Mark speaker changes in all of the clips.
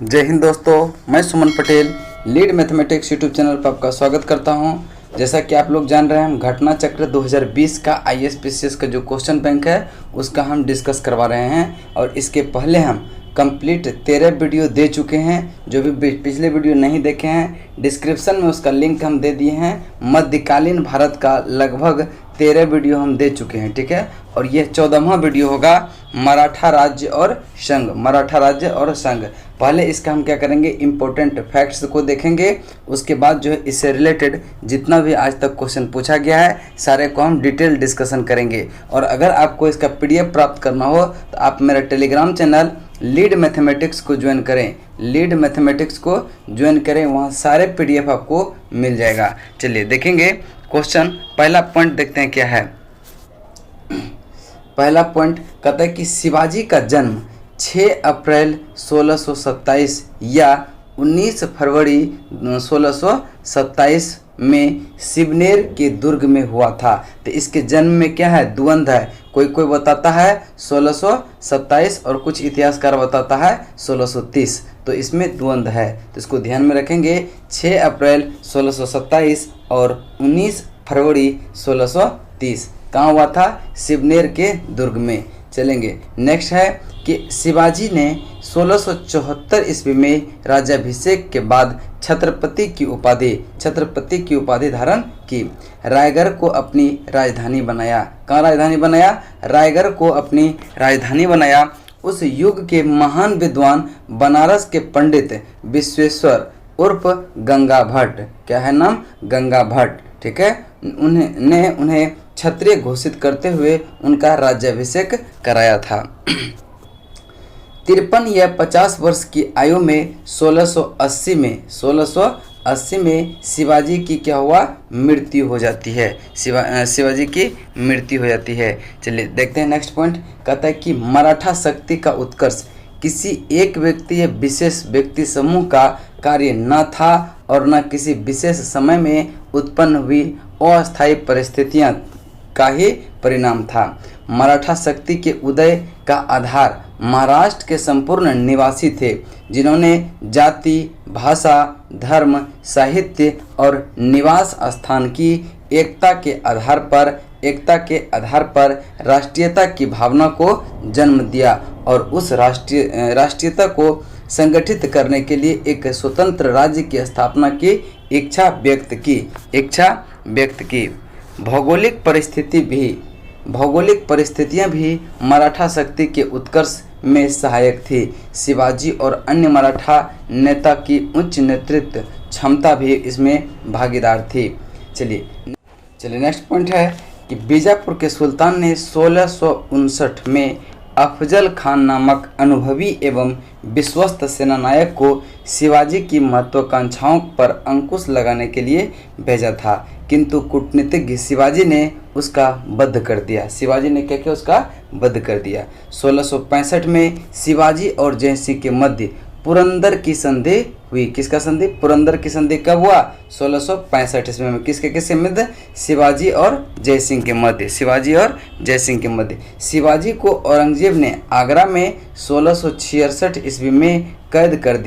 Speaker 1: जय हिंद दोस्तों, मैं Suman Patel lead mathematics YouTube channel पर आपका स्वागत करता हूं। जैसा कि आप लोग जान रहे हैं, हम घटना चक्र 2020 का ISPCS का जो क्वेश्चन बैंक है उसका हम डिस्कस करवा रहे हैं। और इसके पहले हम कंप्लीट 13 वीडियो दे चुके हैं। जो भी पिछले वीडियो नहीं देखे हैं, डिस्क्रिप्शन में उसका लिंक हम दे दिए हैं। मध्यकालीन भारत का लगभग 13 वीडियो हम दे चुके हैं, ठीक है। और ये 14वां वीडियो होगा मराठा राज्य और संघ, मराठा राज्य और संघ। पहले इसका हम क्या करेंगे, इम्पोर्टेंट फैक्ट्स को देखेंगे। उसके बाद जो है इससे रिलेटेड जितना भी आज तक क्वेश्चन पूछा गया है सारे को हम डिटेल डिस्कशन करेंगे। और अगर आपको इसका PDF प्राप्त करना हो तो आप मेरा टेलीग्राम चैनल लीड मैथमेटिक्स को ज्वाइन करें, लीड मैथमेटिक्स को ज्वाइन करें, वहाँ सारे PDF आपको मिल जाएगा। चलिए देखेंगे क्वेश्चन। पहला पॉइंट देखते हैं क्या है। पहला पॉइंट कहता है कि शिवाजी का जन्म 6 अप्रैल 1627 या 19 फरवरी 1627 में सिवनेर के दुर्ग में हुआ था। तो इसके जन्म में क्या है, द्वंद है। कोई कोई बताता है 1627 और कुछ इतिहासकार बताता है 1630, तो इसमें द्वंद है, तो इसको ध्यान में रखेंगे। 6 अप्रैल 1627 और 19 फरवरी 1630 कहाँ हुआ था, सिवनेर के दुर्ग में। चलेंगे नेक्स्ट है कि शिवाजी ने 1674 ईस्वी में राज्याभिषेक के बाद छत्रपति की उपाधि धारण की। रायगढ़ को अपनी राजधानी बनाया। कहाँ राजधानी बनाया, रायगढ़ को अपनी राजधानी बनाया। उस युग के महान विद्वान बनारस के पंडित विश्वेश्वर उर्फ गंगा भट्ट, क्या है नाम, गंगा भट्ट, ठीक है, उन्हें क्षत्रिय घोषित करते हुए उनका राज्याभिषेक कराया था। 53 या 50 वर्ष की आयु में 1680 में शिवाजी की क्या हुआ, मृत्यु हो जाती है। शिवाजी की मृत्यु हो जाती है। चलिए देखते हैं नेक्स्ट पॉइंट। कहता है कि मराठा शक्ति का उत्कर्ष किसी एक व्यक्ति या विशेष व्यक्ति समूह का कार्य न था और न किसी विशेष समय में उत्पन्न हुई अस्थायी परिस्थितियां का ही परिणाम था। मराठा शक्ति के उदय का आधार महाराष्ट्र के संपूर्ण निवासी थे, जिन्होंने जाति, भाषा, धर्म, साहित्य और निवास स्थान की एकता के आधार पर राष्ट्रीयता की भावना को जन्म दिया और उस राष्ट्रीयता को संगठित करने के लिए एक स्वतंत्र राज्य की स्थापना की इच्छा व्यक्त की। भौगोलिक परिस्थितियां भी मराठा शक्ति के उत्कर्ष में सहायक थी। शिवाजी और अन्य मराठा नेता की उच्च नेतृत्व क्षमता भी इसमें भागीदार थी। चलिए नेक्स्ट पॉइंट है कि बीजापुर के सुल्तान ने 1659 में अफजल खान नामक अनुभवी एवं विश्वस्त सेनानायक को शिवाजी की महत्वाकांक्षाओं पर अंकुश लगाने के लिए भेजा था, किंतु कूटनीतिज्ञ शिवाजी ने उसका वध कर दिया। शिवाजी ने क्या किया, उसका वध कर दिया। 1665 में शिवाजी और जयसिंह के मध्य पुरंदर की संधि हुई। किसका संधि, पुरंदर की संधि कब हुआ, 1665 ईस्वी में। किसके मध्य, शिवाजी और जयसिंह के मध्य। शिवाजी को औरंगजेब ने आगरा में 1666 ईस्वी में कैद कर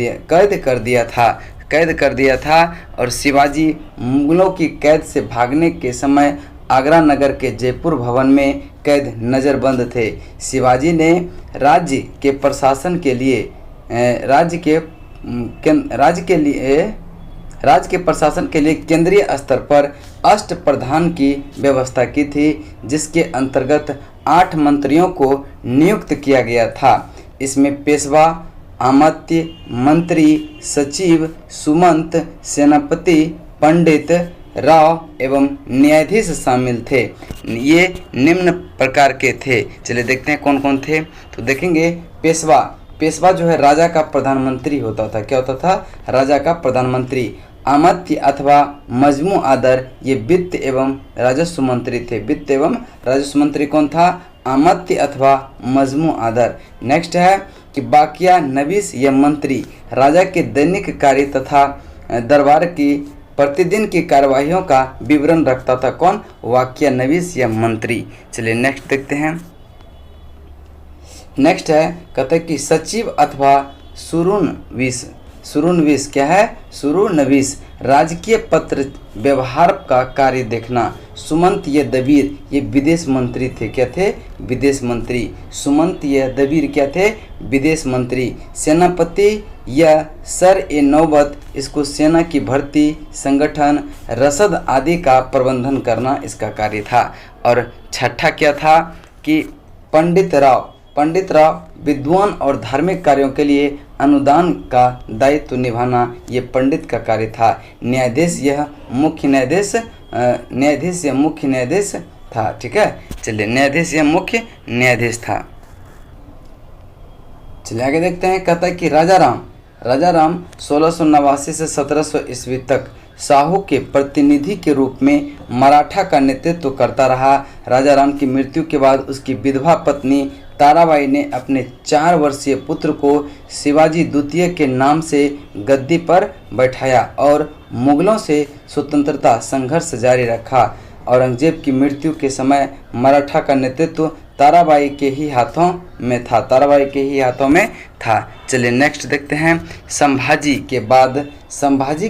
Speaker 1: दिया था और शिवाजी मुगलों की कैद से भागने के समय आगरा नगर के जयपुर भवन में कैद नज़रबंद थे। शिवाजी ने राज्य के प्रशासन के लिए केंद्रीय स्तर पर अष्टप्रधान की व्यवस्था की थी, जिसके अंतर्गत 8 मंत्रियों को नियुक्त किया गया था। इसमें पेशवा, अमात्य, मंत्री, सचिव, सुमंत, सेनापति, पंडित, राव एवं न्यायाधीश शामिल थे। ये निम्न प्रकार के थे। चलिए देखते हैं कौन कौन थे। तो देखेंगे पेशवा जो है राजा का प्रधानमंत्री होता था। क्या होता था, राजा का प्रधानमंत्री। अमात्य अथवा मजमू आदर, ये वित्त एवं राजस्व मंत्री थे। वित्त एवं राजस्व मंत्री कौन था, अमात्य अथवा मजमू आदर। नेक्स्ट है कि बाकिया नवीस या मंत्री, राजा के दैनिक कार्य तथा दरबार की प्रतिदिन की कार्यवाहियों का विवरण रखता था। कौन, वाकिया नवीस या मंत्री। चलिए नेक्स्ट देखते हैं। नेक्स्ट है कहते हैं कि सचिव अथवा सुरुनविस। सुरुनविस क्या है? सुरुनविस। राजकीय पत्र व्यवहार का कार्य देखना। सुमंत दबीर ये विदेश मंत्री थे। क्या थे? विदेश मंत्री। सुमंत दबीर क्या थे? विदेश मंत्री। सेनापति या सर ए नौबत, इसको सेना की भर्ती, संगठन, रसद आदि का प्रबंधन करना इसका कार्य था। और छठा क्या था कि पंडित राव विद्वान और धार्मिक कार्यों के लिए अनुदान का दायित्व निभाना, ये पंडित का कार्य था। न्यायाधीश यह मुख्य न्यायाधीश था। ठीक है, चलिए, न्यायाधीश यह मुख्य न्यायाधीश था। चलिए आगे देखते हैं। कहता है कि राजा राम 1689 से 1700 ईस्वी तक शाहू के प्रतिनिधि के रूप में मराठा का नेतृत्व करता रहा। राजा राम की मृत्यु के बाद उसकी विधवा पत्नी ताराबाई ने अपने 4 वर्षीय पुत्र को शिवाजी द्वितीय के नाम से गद्दी पर बैठाया और मुगलों से स्वतंत्रता संघर्ष जारी रखा। औरंगजेब की मृत्यु के समय मराठा का नेतृत्व ताराबाई के ही हाथों में था। चलिए नेक्स्ट देखते हैं। संभाजी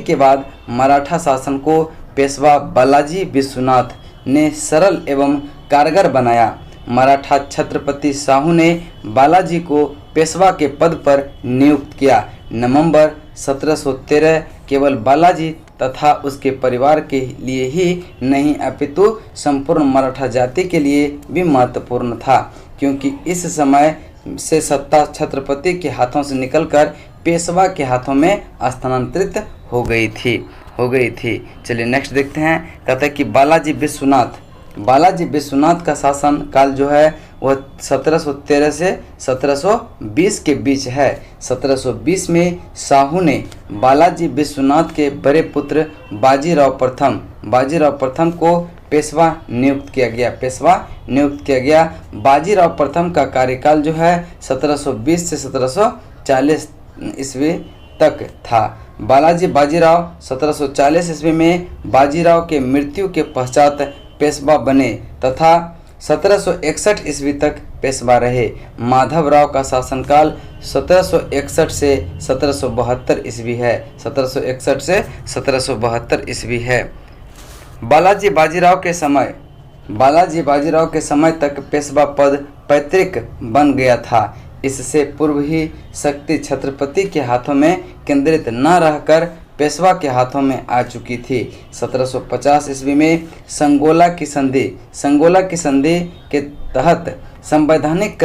Speaker 1: के बाद मराठा शासन को पेशवा बालाजी विश्वनाथ ने सरल एवं कारगर बनाया। मराठा छत्रपति शाहू ने बालाजी को पेशवा के पद पर नियुक्त किया। नवंबर 1713 केवल बालाजी तथा उसके परिवार के लिए ही नहीं अपितु संपूर्ण मराठा जाति के लिए भी महत्वपूर्ण था, क्योंकि इस समय से सत्ता छत्रपति के हाथों से निकलकर पेशवा के हाथों में स्थानांतरित हो गई थी। चलिए नेक्स्ट देखते हैं। कहता है कि बालाजी विश्वनाथ का शासन काल जो है वह 1713 से 1720 के बीच है। 1720 में शाहू ने बालाजी विश्वनाथ के बड़े पुत्र बाजीराव प्रथम को पेशवा नियुक्त किया गया। बाजीराव प्रथम का कार्यकाल जो है 1720 से 1740 ईस्वी तक था। बाजीराव 1740 ईस्वी में बाजीराव के मृत्यु के पश्चात पेशवा बने तथा 1761 ईस्वी तक पेशवा रहे। माधवराव का शासनकाल 1761 से 1772 ईस्वी है। 1761 से 1772 ईस्वी है। बालाजी बाजीराव के समय तक पेशवा पद पैतृक बन गया था। इससे पूर्व ही शक्ति छत्रपति के हाथों में केंद्रित न रहकर पेशवा के हाथों में आ चुकी थी। 1750 ईस्वी में संगोला की संधि के तहत संवैधानिक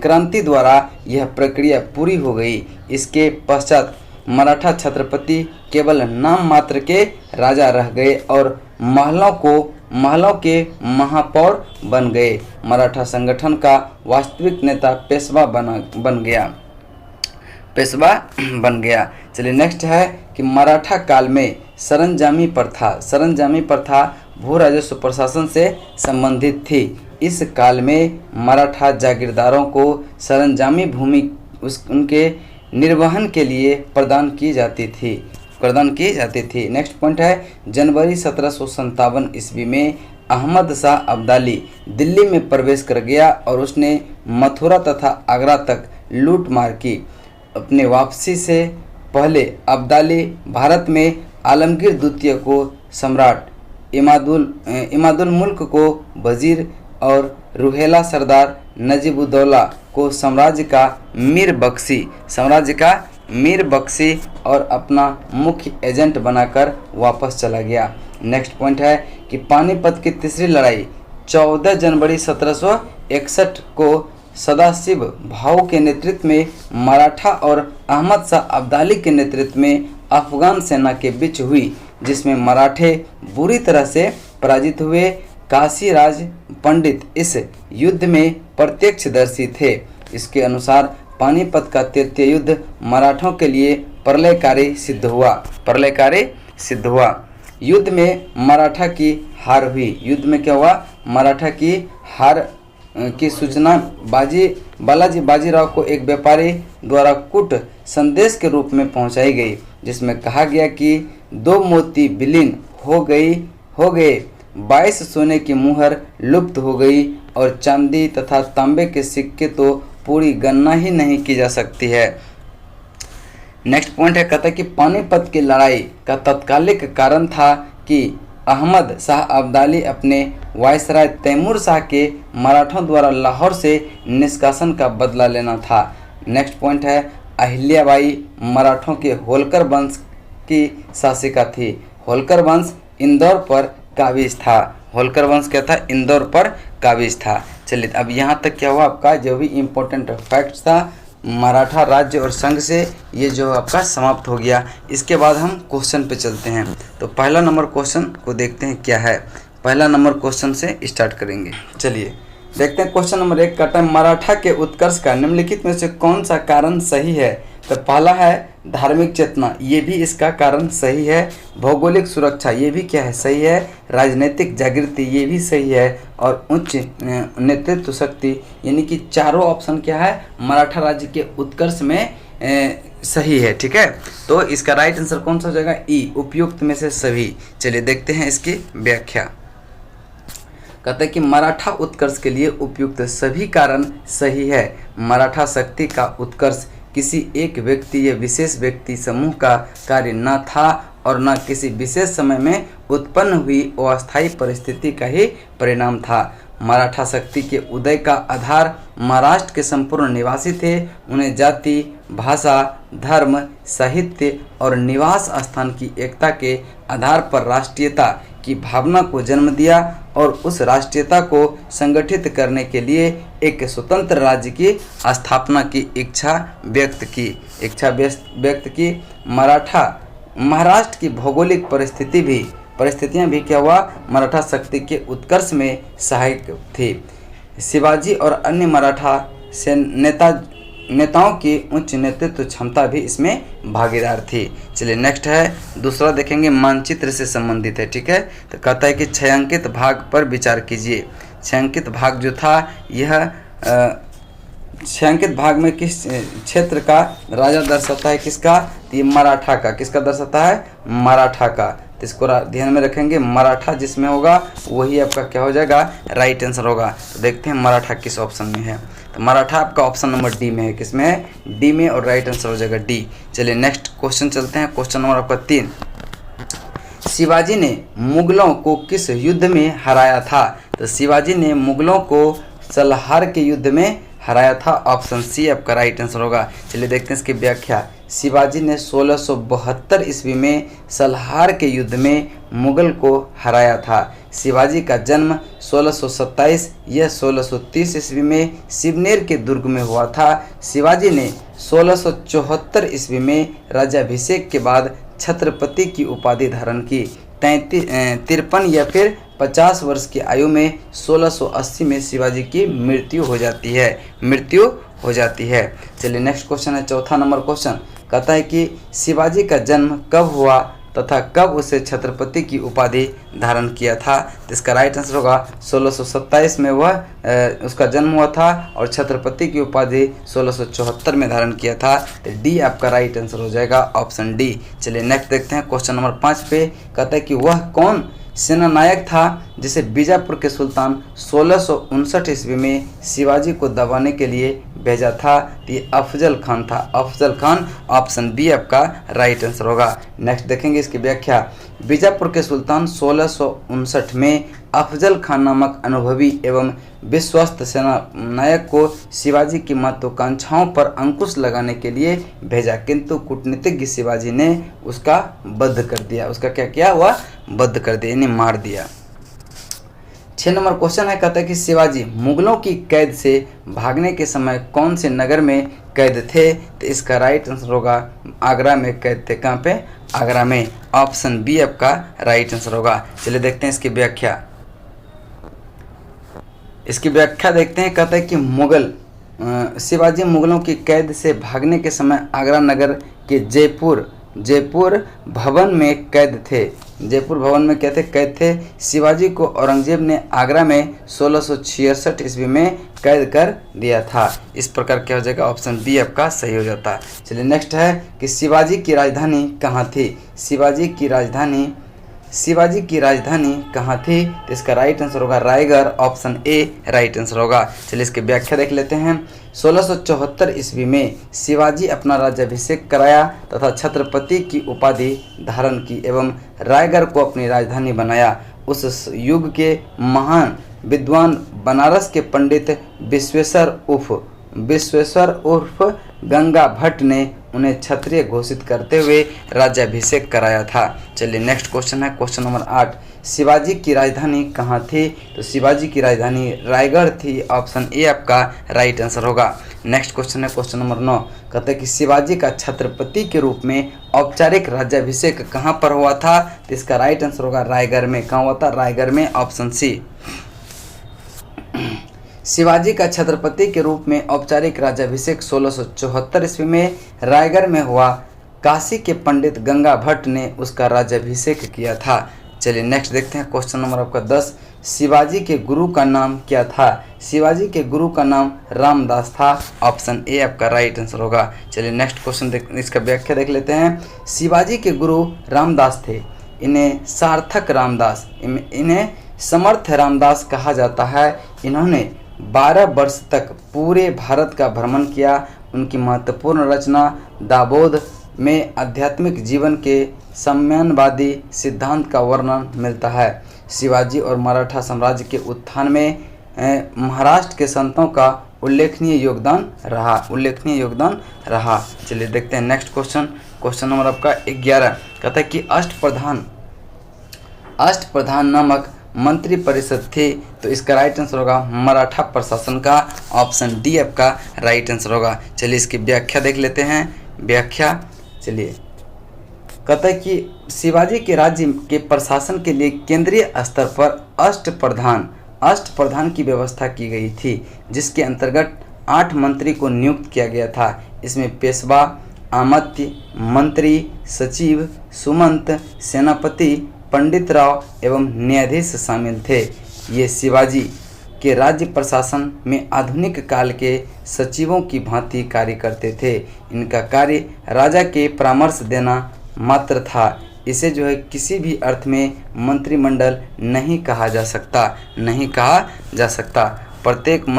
Speaker 1: क्रांति द्वारा यह प्रक्रिया पूरी हो गई। इसके पश्चात मराठा छत्रपति केवल नाम मात्र के राजा रह गए और महलों के महापौर बन गए। मराठा संगठन का वास्तविक नेता पेशवा बन गया। चलिए नेक्स्ट है कि मराठा काल में सरंजामी प्रथा भू राजस्व प्रशासन से संबंधित थी। इस काल में मराठा जागीरदारों को सरंजामी भूमि उनके निर्वहन के लिए प्रदान की जाती थी। नेक्स्ट पॉइंट है जनवरी 1757 ईस्वी में अहमद शाह अब्दाली दिल्ली में प्रवेश कर गया और उसने मथुरा तथा आगरा तक लूट मार की। अपने वापसी से पहले अब्दाली भारत में आलमगीर द्वितीय को सम्राट, इमादुल मुल्क को वजीर और रुहेला सरदार नजीबुद्दौला को साम्राज्य का मीर बख्शी और अपना मुख्य एजेंट बनाकर वापस चला गया। नेक्स्ट पॉइंट है कि पानीपत की तीसरी लड़ाई 14 जनवरी 1761 को सदाशिव भाऊ के नेतृत्व में मराठा और अहमद शाह अब्दाली के नेतृत्व में अफगान सेना के बीच हुई, जिसमें मराठे बुरी तरह से पराजित हुए। काशीराज पंडित इस युद्ध में प्रत्यक्षदर्शी थे। इसके अनुसार पानीपत का तृतीय युद्ध मराठों के लिए प्रलयकारी सिद्ध हुआ। युद्ध में मराठा की हार हुई। युद्ध में क्या हुआ? मराठा की हार की सूचना बालाजी बाजीराव को एक व्यापारी द्वारा कूट संदेश के रूप में पहुंचाई गई, जिसमें कहा गया कि 2 मोती विलीन हो गए, 22 सोने की मुहर लुप्त हो गई और चांदी तथा तांबे के सिक्के तो पूरी गणना ही नहीं की जा सकती है। नेक्स्ट पॉइंट है, कहता है कि पानीपत की लड़ाई का तत्कालिक कारण था कि अहमद शाह अब्दाली अपने वायसराय तैमूर शाह के मराठों द्वारा लाहौर से निष्कासन का बदला लेना था। नेक्स्ट पॉइंट है, अहिल्याबाई मराठों के होलकर वंश की शासिका थी। होलकर वंश इंदौर पर काबिज था। होलकर वंश क्या था? इंदौर पर काबिज था। चलिए अब यहाँ तक क्या हुआ आपका जो भी इम्पोर्टेंट फैक्ट्स था मराठा राज्य और संघ से, ये जो आपका समाप्त हो गया। इसके बाद हम क्वेश्चन पे चलते हैं। तो पहला नंबर क्वेश्चन को देखते हैं क्या है। पहला नंबर क्वेश्चन से स्टार्ट करेंगे। चलिए देखते हैं क्वेश्चन नंबर 1 कहता है मराठा के उत्कर्ष का निम्नलिखित में से कौन सा कारण सही है? तो पहला है धार्मिक चेतना, ये भी इसका कारण सही है। भौगोलिक सुरक्षा, ये भी क्या है? सही है। राजनीतिक जागृति, ये भी सही है। और उच्च नेतृत्व शक्ति, यानी कि चारों ऑप्शन क्या है मराठा राज्य के उत्कर्ष में सही है। ठीक है, तो इसका राइट आंसर कौन सा हो जाएगा? ई, उपयुक्त में से सभी। चलिए देखते हैं इसकी व्याख्या। कहते हैं कि मराठा उत्कर्ष के लिए उपयुक्त सभी कारण सही है। मराठा शक्ति का उत्कर्ष किसी एक व्यक्ति या विशेष व्यक्ति समूह का कार्य न था और न किसी विशेष समय में उत्पन्न हुई अस्थायी परिस्थिति का ही परिणाम था। मराठा शक्ति के उदय का आधार महाराष्ट्र के संपूर्ण निवासी थे। उन्हें जाति, भाषा, धर्म, साहित्य और निवास स्थान की एकता के आधार पर राष्ट्रीयता की भावना को जन्म दिया और उस राष्ट्रीयता को संगठित करने के लिए एक स्वतंत्र राज्य की स्थापना की इच्छा व्यक्त की। महाराष्ट्र की भौगोलिक परिस्थितियां भी क्या हुआ मराठा शक्ति के उत्कर्ष में सहायक थी। शिवाजी और अन्य मराठा नेताओं की उच्च नेतृत्व क्षमता भी इसमें भागीदार थी। चलिए नेक्स्ट है, दूसरा देखेंगे मानचित्र से संबंधित है। ठीक है, तो कहता है कि छायांकित भाग पर विचार कीजिए। छायांकित भाग जो था यह छायांकित भाग में किस क्षेत्र का राजा दर्शाता है? किसका? ये मराठा का। किसका दर्शाता है? मराठा का। तो इसको ध्यान में रखेंगे, मराठा जिसमें होगा वही आपका क्या हो जाएगा? राइट आंसर होगा। तो देखते हैं मराठा किस ऑप्शन में है। तो मराठा आपका ऑप्शन नंबर डी में है। किसमें है? डी में, और राइट आंसर हो जाएगा डी। चलिए नेक्स्ट क्वेश्चन चलते हैं। क्वेश्चन नंबर आपका 3, शिवाजी ने मुगलों को किस युद्ध में हराया था? तो शिवाजी ने मुगलों को सलहार के युद्ध में हराया था। ऑप्शन सी आपका राइट आंसर होगा। चलिए देखते हैं इसकी व्याख्या। शिवाजी ने 1672 ईस्वी में सलहार के युद्ध में मुगल को हराया था। शिवाजी का जन्म 1627 या 1630 ईस्वी में शिवनेर के दुर्ग में हुआ था। शिवाजी ने 1674 ईस्वी में राज्याभिषेक के बाद छत्रपति की उपाधि धारण की। 53 या फिर 50 वर्ष की आयु में 1680 में शिवाजी की मृत्यु हो जाती है। चलिए नेक्स्ट क्वेश्चन है, चौथा नंबर क्वेश्चन। कहता है कि शिवाजी का जन्म कब हुआ तथा कब उसे छत्रपति की उपाधि धारण किया था? तो इसका राइट आंसर होगा 1627 में वह उसका जन्म हुआ था और छत्रपति की उपाधि 1674 में धारण किया था। तो डी आपका राइट आंसर हो जाएगा, ऑप्शन डी। चलिए नेक्स्ट देखते हैं क्वेश्चन नंबर 5 पे। कहता है कि वह कौन सेना नायक था जिसे बीजापुर के सुल्तान 1659 ईस्वी में शिवाजी को दबाने के लिए भेजा था? ये अफजल खान था। अफजल खान, ऑप्शन बी आपका राइट आंसर होगा। नेक्स्ट देखेंगे इसकी व्याख्या। बीजापुर के सुल्तान 1659 में अफजल खान नामक अनुभवी एवं विश्वस्त सेना नायक को शिवाजी की महत्वाकांक्षाओं पर अंकुश लगाने के लिए भेजा, किंतु कूटनीतिज्ञ शिवाजी ने उसका वध कर दिया। उसका क्या किया? हुआ वध कर दिया, यानी मार दिया। 6 नंबर क्वेश्चन है, कहता है कि शिवाजी मुगलों की कैद से भागने के समय कौन से नगर में कैद थे? तो इसका राइट आंसर होगा आगरा में कैद थे। कहाँ पे? आगरा में। ऑप्शन बी आपका राइट आंसर होगा। चलिए देखते हैं इसकी व्याख्या। इसकी व्याख्या देखते हैं। कहता है कि शिवाजी मुगलों की कैद से भागने के समय आगरा नगर के जयपुर भवन में कैद थे। जयपुर भवन में क्या थे? कैद थे। शिवाजी को औरंगजेब ने आगरा में 1666 ईस्वी में कैद कर दिया था। इस प्रकार क्या हो जाएगा? ऑप्शन बी आपका सही हो जाता। चलिए नेक्स्ट है कि शिवाजी की राजधानी कहाँ थी? शिवाजी की राजधानी शिवाजी की राजधानी कहाँ थी? तो इसका राइट आंसर होगा Raigarh, option A right answer होगा। चलिए इसकी व्याख्या देख लेते हैं। 1674 ईस्वी में शिवाजी अपना राज्याभिषेक कराया तथा छत्रपति की उपाधि धारण की एवं रायगढ़ को अपनी राजधानी बनाया। उस युग के महान विद्वान बनारस के पंडित विश्वेश्वर उर्फ गंगा भट्ट ने उन्हें क्षत्रिय घोषित करते हुए राज्याभिषेक कराया था। चलिए नेक्स्ट क्वेश्चन है क्वेश्चन नंबर 8। शिवाजी की राजधानी कहाँ थी? तो शिवाजी की राजधानी रायगढ़ थी, ऑप्शन ए आपका राइट आंसर होगा। नेक्स्ट क्वेश्चन है क्वेश्चन नंबर 9। कहते हैं कि शिवाजी का छत्रपति के रूप में औपचारिक राज्याभिषेक कहाँ पर हुआ था? तो इसका राइट आंसर होगा रायगढ़ में। कहाँ हुआ था? रायगढ़ में, ऑप्शन सी। शिवाजी का छत्रपति के रूप में औपचारिक राज्याभिषेक 1674 ईस्वी में रायगढ़ में हुआ। काशी के पंडित गंगा भट्ट ने उसका राज्याभिषेक किया था। चलिए नेक्स्ट देखते हैं क्वेश्चन नंबर आपका 10। शिवाजी के गुरु का नाम क्या था? शिवाजी के गुरु का नाम रामदास था, ऑप्शन ए आपका राइट आंसर होगा। चलिए नेक्स्ट क्वेश्चन इसका व्याख्या देख लेते हैं। शिवाजी के गुरु रामदास थे। इन्हें सार्थक रामदास, इन्हें समर्थ रामदास कहा जाता है। इन्होंने 12 वर्ष तक पूरे भारत का भ्रमण किया। उनकी महत्वपूर्ण रचना दाबोध में आध्यात्मिक जीवन के सम्मानवादी सिद्धांत का वर्णन मिलता है। शिवाजी और मराठा साम्राज्य के उत्थान में महाराष्ट्र के संतों का उल्लेखनीय योगदान रहा। चलिए देखते हैं नेक्स्ट क्वेश्चन नंबर आपका 11। कहता है कि अष्टप्रधान नामक मंत्री परिषद थी। तो इसका राइट आंसर होगा मराठा प्रशासन का, ऑप्शन डी आपका राइट आंसर होगा। चलिए इसकी व्याख्या देख लेते हैं। चलिए कहता है कि शिवाजी के राज्य के प्रशासन के लिए केंद्रीय स्तर पर अष्टप्रधान की व्यवस्था की गई थी, जिसके अंतर्गत 8 मंत्री को नियुक्त किया गया था। इसमें पेशवा, आमत्य, मंत्री, सचिव, सुमंत, सेनापति, पंडित राव एवं न्यायाधीश शामिल थे। ये शिवाजी के राज्य प्रशासन में आधुनिक काल के सचिवों की भांति कार्य करते थे। इनका कार्य राजा के परामर्श देना मात्र था। इसे जो है किसी भी अर्थ में मंत्रिमंडल नहीं कहा जा सकता। प्रत्येक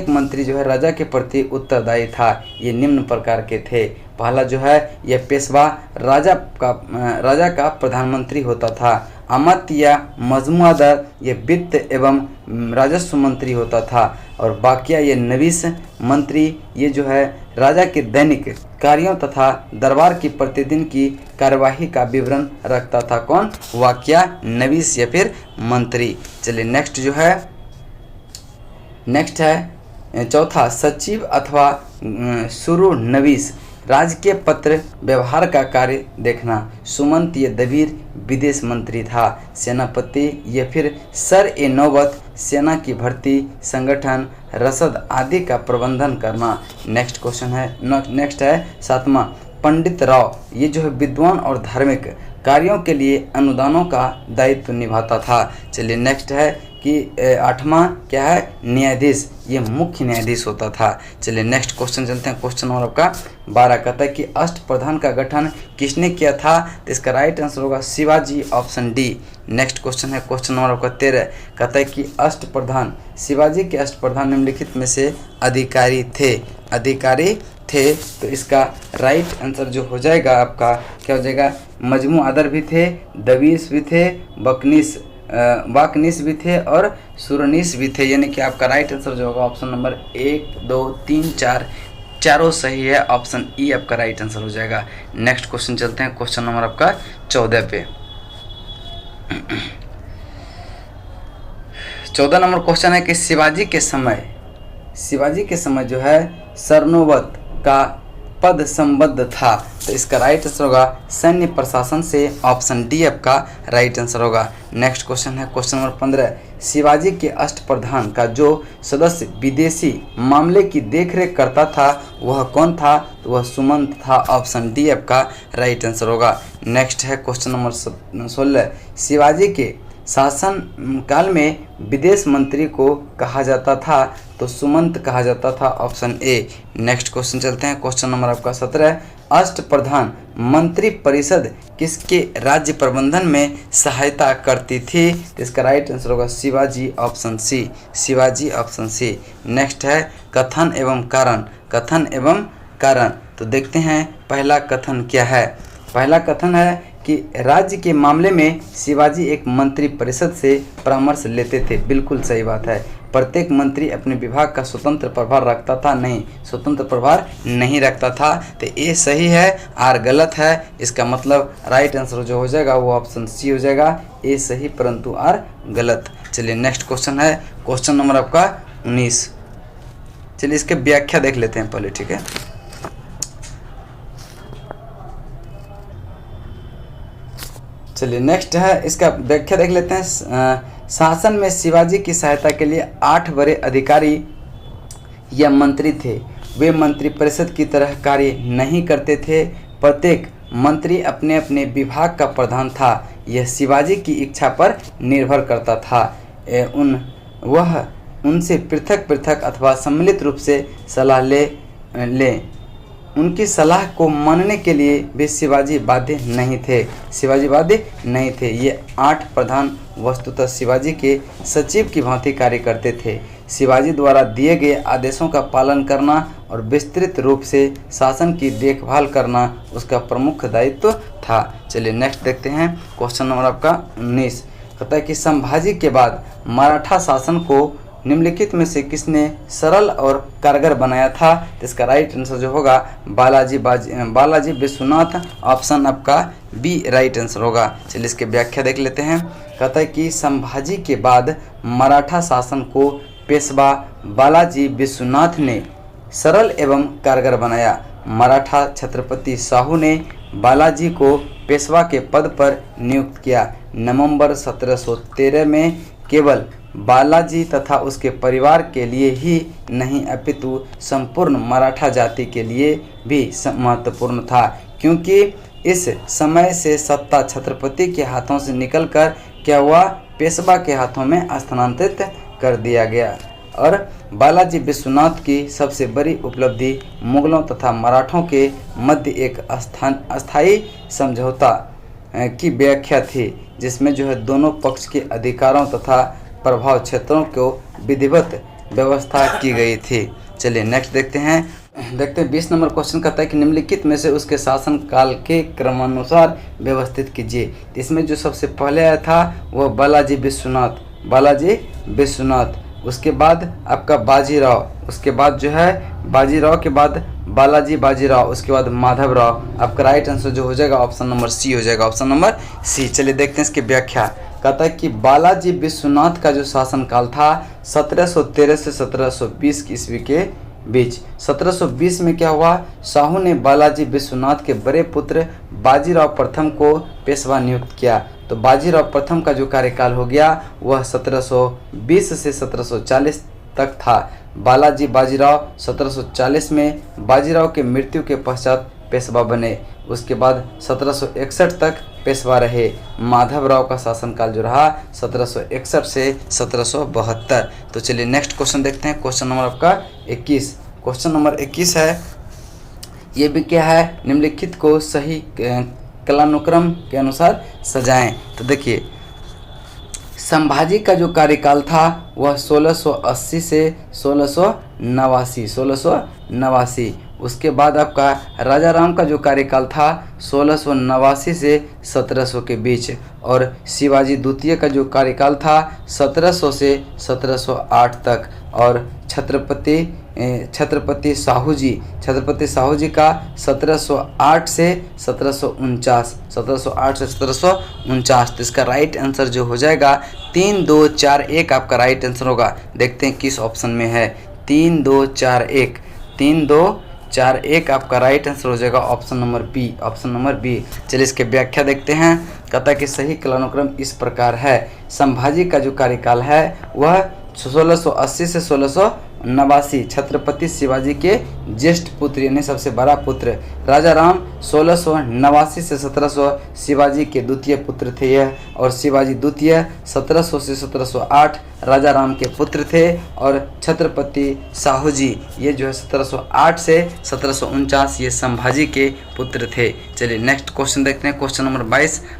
Speaker 1: मंत्री जो है राजा के प्रति उत्तरदायी था। ये निम्न प्रकार के थे। पहला जो है यह पेशवा राजा का प्रधानमंत्री होता था। अमात्य या मजमुआदार ये वित्त एवं राजस्व मंत्री होता था। और बाकिया ये नवीस मंत्री ये जो है राजा के दैनिक कार्यों तथा दरबार की प्रतिदिन की कार्यवाही का विवरण रखता था। कौन? वाकिया, नवीस या फिर मंत्री। चलिए नेक्स्ट है चौथा, सचिव अथवा शुरू-नवीस राजकीय पत्र व्यवहार का कार्य देखना। सुमंत ये दबीर विदेश मंत्री था। सेनापति ये फिर सर-ए-नौबत सेना की भर्ती, संगठन, रसद आदि का प्रबंधन करना। नेक्स्ट है सातवां, पंडित राव ये जो है विद्वान और धार्मिक कार्यों के लिए अनुदानों का दायित्व निभाता था। चलिए नेक्स्ट है कि आठवां क्या है? न्यायाधीश, ये मुख्य न्यायाधीश होता था। चलिए नेक्स्ट क्वेश्चन चलते हैं। क्वेश्चन नंबर आपका 12 कहता है कि अष्टप्रधान का गठन किसने किया था? तो इसका राइट आंसर होगा Shivaji, option D. Next question है क्वेश्चन नंबर आपका 13 कहता है कि शिवाजी के अष्टप्रधान निम्नलिखित में से अधिकारी थे। तो इसका राइट आंसर जो हो जाएगा आपका क्या हो जाएगा? मजमू-आदर भी थे, दबीस भी थे, वाकनीस भी थे और सुरनीस भी थे। यानी कि आपका राइट आंसर जो होगा ऑप्शन नंबर 1, 2, 3, 4 चारों सही है। ऑप्शन ई आपका राइट आंसर हो जाएगा। नेक्स्ट क्वेश्चन चलते हैं क्वेश्चन नंबर आपका 14 पे। 14 नंबर क्वेश्चन है कि शिवाजी के समय जो है सरनोबत का पद संबद्ध था। तो इसका राइट आंसर होगा सैन्य प्रशासन से, ऑप्शन डी आपका राइट आंसर होगा। नेक्स्ट क्वेश्चन है क्वेश्चन नंबर 15, शिवाजी के अष्टप्रधान का जो सदस्य विदेशी मामले की देखरेख करता था वह कौन था? तो वह सुमंत था, ऑप्शन डी आपका राइट आंसर होगा। नेक्स्ट है क्वेश्चन नंबर 16, शिवाजी के शासन काल में विदेश मंत्री को कहा जाता था। तो सुमंत कहा जाता था, ऑप्शन ए। नेक्स्ट क्वेश्चन चलते हैं, क्वेश्चन नंबर आपका 17। अष्टप्रधान मंत्री परिषद किसके राज्य प्रबंधन में सहायता करती थी? इसका राइट आंसर होगा Shivaji, option C. Shivaji, option C. Next है कथन एवं कारण। कथन एवं कारण, तो देखते हैं पहला कथन क्या है। पहला कथन है कि राज्य के मामले में शिवाजी एक मंत्री परिषद से परामर्श लेते थे। बिल्कुल सही बात है। प्रत्येक मंत्री अपने विभाग का स्वतंत्र प्रभार रखता था? नहीं, स्वतंत्र प्रभार नहीं रखता था। तो ए सही है, आर गलत है। इसका मतलब राइट आंसर जो हो जाएगा वो ऑप्शन सी हो जाएगा। ए सही परंतु आर गलत। चलिए नेक्स्ट क्वेश्चन है, क्वेश्चन नंबर आपका 19। चलिए इसके व्याख्या देख लेते हैं पहले, ठीक है। चलिए नेक्स्ट है, इसका व्याख्या देख लेते हैं। शासन में शिवाजी की सहायता के लिए 8 बड़े अधिकारी या मंत्री थे। वे मंत्री परिषद की तरह कार्य नहीं करते थे। प्रत्येक मंत्री अपने अपने विभाग का प्रधान था। यह शिवाजी की इच्छा पर निर्भर करता था। वह उनसे पृथक पृथक अथवा सम्मिलित रूप से सलाह ले उनकी सलाह को मानने के लिए भी शिवाजी बाध्य नहीं थे। शिवाजी बाध्य नहीं थे। ये 8 प्रधान वस्तुतः शिवाजी के सचिव की भांति कार्य करते थे। शिवाजी द्वारा दिए गए आदेशों का पालन करना और विस्तृत रूप से शासन की देखभाल करना उसका प्रमुख दायित्व था। चलिए नेक्स्ट देखते हैं, क्वेश्चन नंबर आपका 19। कहता है कि संभाजी के बाद मराठा शासन को निम्नलिखित में से किसने सरल और कारगर बनाया था? तो इसका राइट आंसर जो होगा बालाजी विश्वनाथ, ऑप्शन आपका बी राइट आंसर होगा। चलिए इसके व्याख्या देख लेते हैं। कहता है कि संभाजी के बाद मराठा शासन को पेशवा बालाजी विश्वनाथ ने सरल एवं कारगर बनाया। मराठा छत्रपति साहू ने बालाजी को पेशवा के पद पर नियुक्त किया। नवंबर 1713 में केवल बालाजी तथा उसके परिवार के लिए ही नहीं अपितु संपूर्ण मराठा जाति के लिए भी महत्वपूर्ण था, क्योंकि इस समय से सत्ता छत्रपति के हाथों से निकलकर क्या हुआ, पेशवा के हाथों में स्थानांतरित कर दिया गया। और बालाजी विश्वनाथ की सबसे बड़ी उपलब्धि मुगलों तथा मराठों के मध्य एक अस्थायी समझौता की व्याख्या थी, जिसमें जो है दोनों पक्ष के अधिकारों तथा प्रभाव क्षेत्रों को विधिवत व्यवस्था की गई थी। चलिए नेक्स्ट देखते हैं 20 नंबर क्वेश्चन कहता है कि निम्नलिखित में से उसके शासन काल के क्रमानुसार व्यवस्थित कीजिए। इसमें जो सबसे पहले आया था वह बालाजी विश्वनाथ, उसके बाद आपका बाजीराव, उसके बाद जो है बाजीराव के बाद बाजीराव, उसके बाद माधवराव। आपका राइट आंसर जो हो जाएगा ऑप्शन नंबर सी हो जाएगा, ऑप्शन नंबर सी। चलिए देखते हैं इसकी व्याख्या। कहता है कि बालाजी विश्वनाथ का जो शासनकाल था 1713 से 1720 ईस्वी के बीच। 1720 में क्या हुआ, साहू ने बालाजी विश्वनाथ के बड़े पुत्र बाजीराव प्रथम को पेशवा नियुक्त किया। तो बाजीराव प्रथम का जो कार्यकाल हो गया वह 1720 से 1740 तक था। बाजीराव 1740 में बाजीराव के मृत्यु के पश्चात पेशवा बने। उसके बाद 1761 तक पेशवा रहे। माधवराव का शासनकाल जो रहा 1761 से 1772। तो चलिए नेक्स्ट क्वेश्चन देखते हैं, क्वेश्चन नंबर आपका 21। क्वेश्चन नंबर 21 है, ये भी क्या है, निम्नलिखित को सही कालानुक्रम के अनुसार सजाएं। तो देखिए संभाजी का जो कार्यकाल था वह 1680 से 1689। उसके बाद आपका राजा राम का जो कार्यकाल था 1689 से 1700 के बीच। और शिवाजी द्वितीय का जो कार्यकाल था 1700 से 1708 तक। और छत्रपति साहू जी का 1708 से 1749। तो इसका राइट आंसर जो हो जाएगा 3, 2, 4, 1 आपका राइट आंसर होगा। देखते हैं किस ऑप्शन में है। 3, 2, 4, 1 3, 2, 4, 1 आपका राइट आंसर हो जाएगा option number B, option number B. चलिए इसके व्याख्या देखते हैं। कहता है कि सही कालानुक्रम इस प्रकार है। संभाजी का जो कार्यकाल है वह 1680 से 1689 छत्रपति शिवाजी के ज्येष्ठ पुत्र यानी सबसे बड़ा पुत्र। राजा राम 1689 से 1700 शिवाजी के द्वितीय पुत्र थे यह, और शिवाजी द्वितीय 1700 से 1708 राजा राम के पुत्र थे। और छत्रपति साहू जी ये जो है 1708 से 1749 ये संभाजी के पुत्र थे। चलिए नेक्स्ट क्वेश्चन देखते हैं, क्वेश्चन नंबर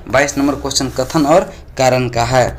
Speaker 1: 22 नंबर क्वेश्चन कथन और कारण का है।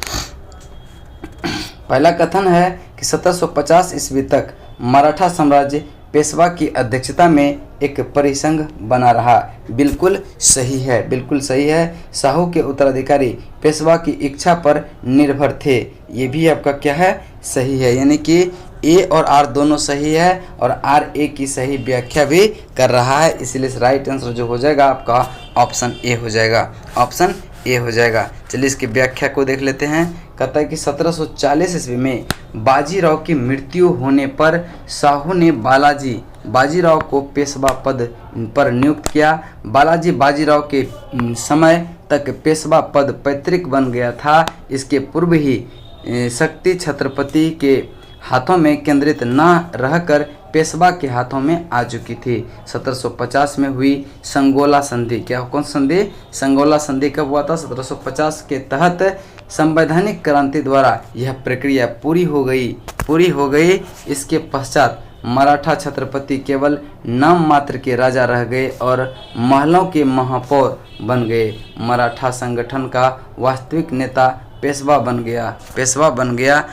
Speaker 1: पहला कथन है कि 1750 ईस्वी तक मराठा साम्राज्य पेशवा की अध्यक्षता में एक परिसंघ बना रहा। बिल्कुल सही है, बिल्कुल सही है। साहू के उत्तराधिकारी पेशवा की इच्छा पर निर्भर थे, ये भी आपका क्या है, सही है। यानी कि ए और आर दोनों सही है और आर ए की सही व्याख्या भी कर रहा है, इसलिए राइट आंसर जो हो जाएगा आपका ऑप्शन ए हो जाएगा, ऑप्शन ए हो जाएगा। चलिए इसकी व्याख्या को देख लेते हैं। कहता है कि 1740 ईस्वी में बाजीराव की मृत्यु होने पर साहू ने बाजीराव को पेशवा पद पर नियुक्त किया। बाजीराव के समय तक पेशवा पद पैतृक बन गया था। इसके पूर्व ही शक्ति छत्रपति के हाथों में केंद्रित न रहकर पेशवा के हाथों में आ चुकी थी। 1750 में हुई संगोला संधि, क्या कौन संधि, संगोला संधि कब हुआ था, 1750 के तहत संवैधानिक क्रांति द्वारा यह प्रक्रिया पूरी हो गई। इसके पश्चात मराठा छत्रपति केवल नाम मात्र के राजा रह गए और महलों के महापौर बन गए। मराठा संगठन का वास्तविक नेता पेशवा बन गया।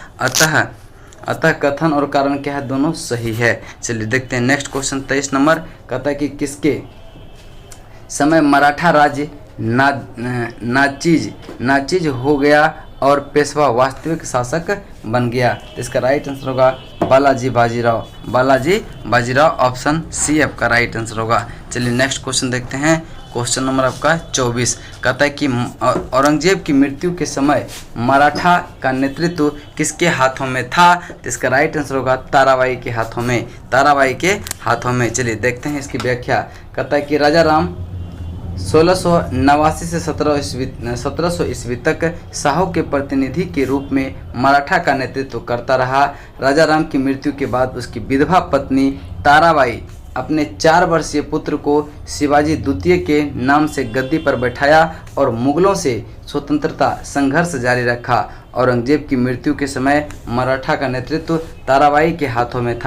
Speaker 1: अतः कथन और कारण क्या है, दोनों सही है। चलिए देखते हैं नेक्स्ट क्वेश्चन 23 नंबर। कहता है कि किसके समय मराठा राज्य नाचीज हो गया और पेशवा वास्तविक शासक बन गया। इसका राइट आंसर होगा बालाजी बाजीराव, ऑप्शन सी आपका राइट आंसर होगा। चलिए नेक्स्ट क्वेश्चन देखते हैं, क्वेश्चन नंबर आपका 24। कहता है कि औरंगजेब की मृत्यु के समय मराठा का नेतृत्व किसके हाथों में था। तो इसका राइट आंसर होगा ताराबाई के हाथों में। चलिए देखते हैं इसकी व्याख्या। कहता है कि राजा राम 1689 से 1700 ईस्वी तक साहू के प्रतिनिधि के रूप में मराठा का नेतृत्व करता रहा। राजा राम की मृत्यु के बाद उसकी विधवा पत्नी ताराबाई अपने 4 वर्षीय पुत्र को शिवाजी द्वितीय के नाम से गद्दी पर बैठाया और मुगलों से स्वतंत्रता संघर्ष जारी रखा। औरंगजेब की मृत्यु के समय मराठा का नेतृत्व ताराबाई के हाथों में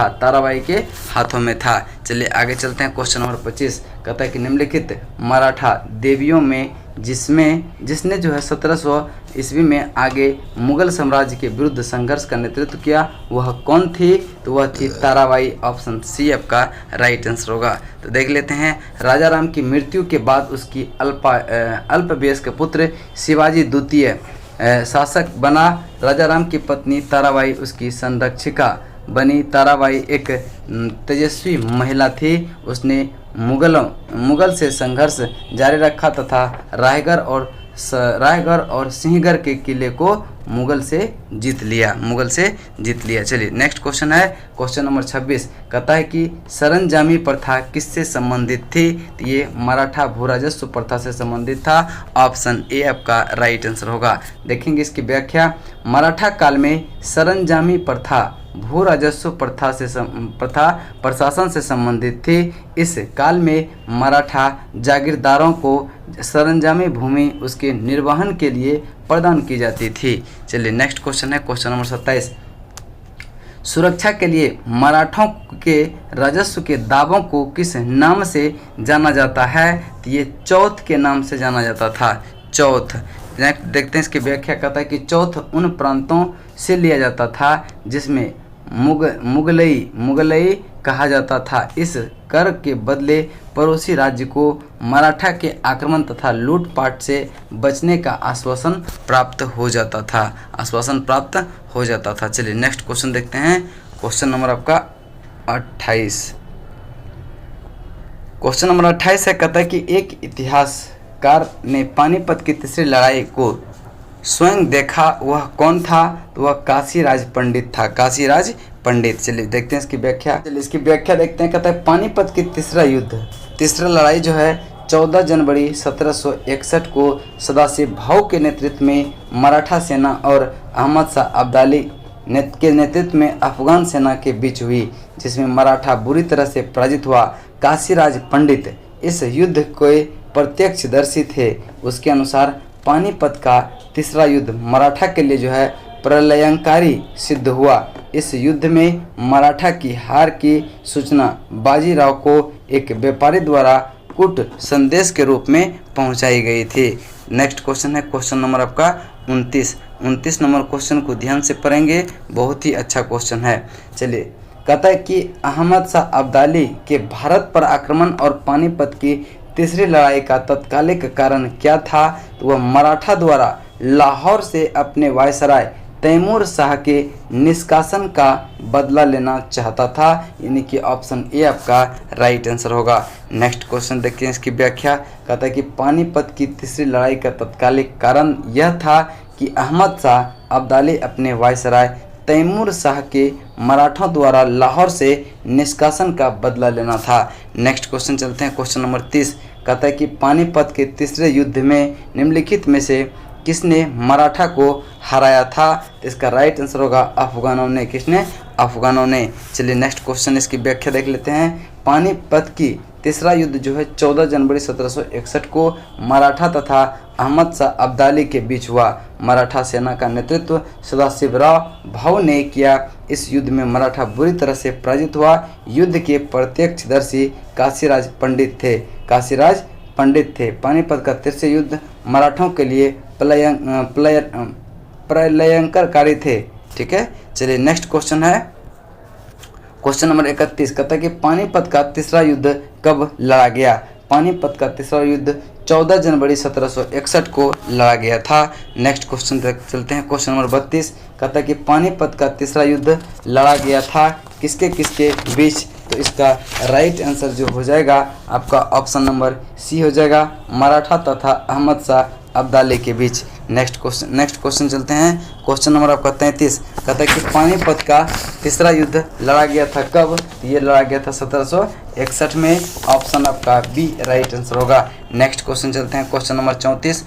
Speaker 1: था। चलिए आगे चलते हैं, क्वेश्चन नंबर 25। कहता है कि निम्नलिखित मराठा देवियों में जिसने जो है 1700 ईस्वी में आगे मुगल साम्राज्य के विरुद्ध संघर्ष का नेतृत्व किया, वह कौन थी। तो वह थी ताराबाई, ऑप्शन सी आपका राइट आंसर होगा। तो देख लेते हैं, राजा राम की मृत्यु के बाद उसकी अल्पवयस्क पुत्र शिवाजी द्वितीय शासक बना। राजा राम की पत्नी ताराबाई उसकी संरक्षिका बनी। ताराबाई एक तेजस्वी महिला थी। उसने मुगल से संघर्ष जारी रखा तथा रायगढ़ और सिंहगढ़ के किले को मुगल से जीत लिया। चलिए नेक्स्ट क्वेश्चन है, क्वेश्चन नंबर 26। कहता है कि सरंजामी प्रथा किससे संबंधित थी। तो ये मराठा भू राजस्व प्रथा से संबंधित था, ऑप्शन ए आपका राइट आंसर होगा। देखेंगे इसकी व्याख्या। मराठा काल में सरंजामी प्रथा भू राजस्व प्रथा प्रशासन से संबंधित थी। इस काल में मराठा जागीरदारों को सरंजामी भूमि उसके निर्वहन के लिए प्रदान की जाती थी। चलिए नेक्स्ट क्वेश्चन है, क्वेश्चन नंबर 27। सुरक्षा के लिए मराठों के राजस्व के दावों को किस नाम से जाना जाता है। तो ये चौथ के नाम से जाना जाता था, चौथ। नेक्स्ट देखते हैं इसकी व्याख्या। कहता है कि चौथ उन प्रांतों से लिया जाता था जिसमें मुगलई कहा जाता था। इस कर के बदले पड़ोसी राज्य को मराठा के आक्रमण तथा लूटपाट से बचने का आश्वासन प्राप्त हो जाता था। चलिए नेक्स्ट क्वेश्चन देखते हैं, क्वेश्चन नंबर आपका 28। क्वेश्चन नंबर 28 है। कहता है कि एक इतिहासकार ने पानीपत की तीसरी लड़ाई को स्वयं देखा, वह कौन था। तो वह काशीराज पंडित था, काशीराज पंडित। चलिए देखते हैं इसकी व्याख्या। देखते हैं। कहता है पानीपत की तीसरा लड़ाई जो है 14 जनवरी 1761 को सदाशिव भाऊ के नेतृत्व में मराठा सेना और अहमद शाह अब्दाली के नेतृत्व में अफगान सेना के बीच हुई, जिसमें मराठा बुरी तरह से पराजित हुआ। काशीराज पंडित इस युद्ध के प्रत्यक्षदर्शी थे। उसके अनुसार पानीपत का तीसरा युद्ध मराठा के लिए जो है प्रलयंकारी सिद्ध हुआ। इस युद्ध में मराठा की हार की सूचना बाजीराव को एक व्यापारी द्वारा कूट संदेश के रूप में पहुंचाई गई थी। नेक्स्ट क्वेश्चन है क्वेश्चन नंबर आपका 29 नंबर क्वेश्चन को ध्यान से पढ़ेंगे, बहुत ही अच्छा क्वेश्चन है। चलिए, कहता है कि अहमद शाह अब्दाली के भारत पर आक्रमण और पानीपत की तीसरी लड़ाई का तत्कालिक कारण क्या था? तो वह मराठा द्वारा लाहौर से अपने वायसराय तैमूर शाह के निष्कासन का बदला लेना चाहता था, यानी कि ऑप्शन ए आपका राइट आंसर होगा। नेक्स्ट क्वेश्चन देखते हैं इसकी व्याख्या। कहता है कि पानीपत की तीसरी लड़ाई का तत्कालिक कारण यह था कि अहमद शाह अब्दाली अपने वायसराय तैमूर शाह के मराठों द्वारा लाहौर से निष्कासन का बदला लेना था। नेक्स्ट क्वेश्चन चलते हैं क्वेश्चन नंबर 30। कहता है कि पानीपत के तीसरे युद्ध में निम्नलिखित में से किसने मराठा को हराया था? तो इसका राइट आंसर होगा अफगानों ने। किसने? अफगानों ने। चलिए नेक्स्ट क्वेश्चन इसकी व्याख्या देख लेते हैं। पानीपत की तीसरा युद्ध जो है 14 जनवरी 1761 को मराठा तथा अहमद शाह अब्दाली के बीच हुआ। मराठा सेना का नेतृत्व सदाशिवराव भाऊ ने किया। इस युद्ध में मराठा बुरी तरह से पराजित हुआ। युद्ध के प्रत्यक्षदर्शी काशीराज पंडित थे। पानीपत का तीसरा युद्ध मराठों के लिए प्रलयंकरकारी थे। ठीक है, चलिए नेक्स्ट क्वेश्चन है क्वेश्चन नंबर 31। कहता है कि पानीपत का तीसरा युद्ध कब लड़ा गया? पानीपत का तीसरा युद्ध 14 जनवरी 1761 को लड़ा गया था। नेक्स्ट क्वेश्चन चलते हैं क्वेश्चन नंबर 32। कहता है कि पानीपत का तीसरा युद्ध लड़ा गया था किसके बीच? तो इसका राइट आंसर जो हो जाएगा आपका ऑप्शन नंबर सी हो जाएगा, मराठा तथा अहमद शाह अब्दाली के बीच। नेक्स्ट क्वेश्चन चलते हैं क्वेश्चन नंबर आपका 33। कहता है कि पानीपत का तीसरा युद्ध लड़ा गया था कब? ये लड़ा गया था 1761 में। ऑप्शन आपका बी राइट आंसर होगा। नेक्स्ट क्वेश्चन चलते हैं क्वेश्चन नंबर 34।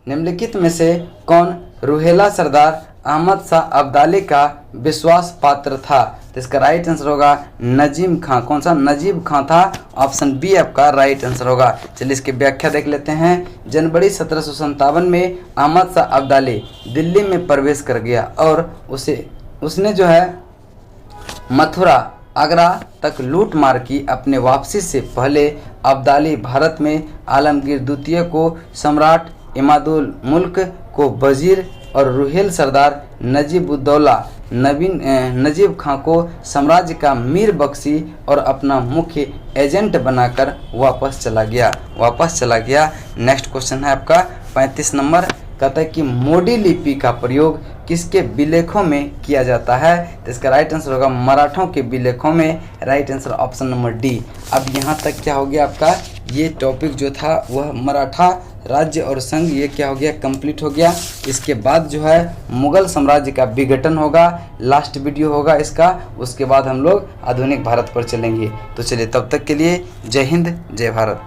Speaker 1: निम्नलिखित में से कौन रुहेला सरदार अहमद शाह अब्दाली का विश्वास पात्र था? तो इसका राइट आंसर होगा नजीब खां। कौन सा? नजीब खां था। ऑप्शन बी आपका राइट आंसर होगा। चलिए इसकी व्याख्या देख लेते हैं। जनवरी 1757 में अहमद शाह अब्दाली दिल्ली में प्रवेश कर गया और उसने जो है मथुरा आगरा तक लूट मार की। अपने वापसी से पहले अब्दाली भारत में आलमगीर द्वितीय को सम्राट इमादुल मुल्क को वजीर और रुहेल सरदार नजीबुद्दौला नजीब खां को साम्राज्य का मीर बख्शी और अपना मुख्य एजेंट बनाकर वापस चला गया। नेक्स्ट क्वेश्चन है आपका 35 नंबर। कहता है कि मोडी लिपि का प्रयोग किसके विलेखों में किया जाता है? तो इसका राइट आंसर होगा मराठों के विलेखों में। Right answer option number D. अब यहाँ तक क्या हो गया आपका ये टॉपिक जो था वह मराठा राज्य और संघ, ये क्या हो गया कंप्लीट हो गया। इसके बाद जो है मुगल साम्राज्य का विघटन होगा, लास्ट वीडियो होगा इसका। उसके बाद हम लोग आधुनिक भारत पर चलेंगे। तो चलिए तब तक के लिए जय हिंद जय भारत।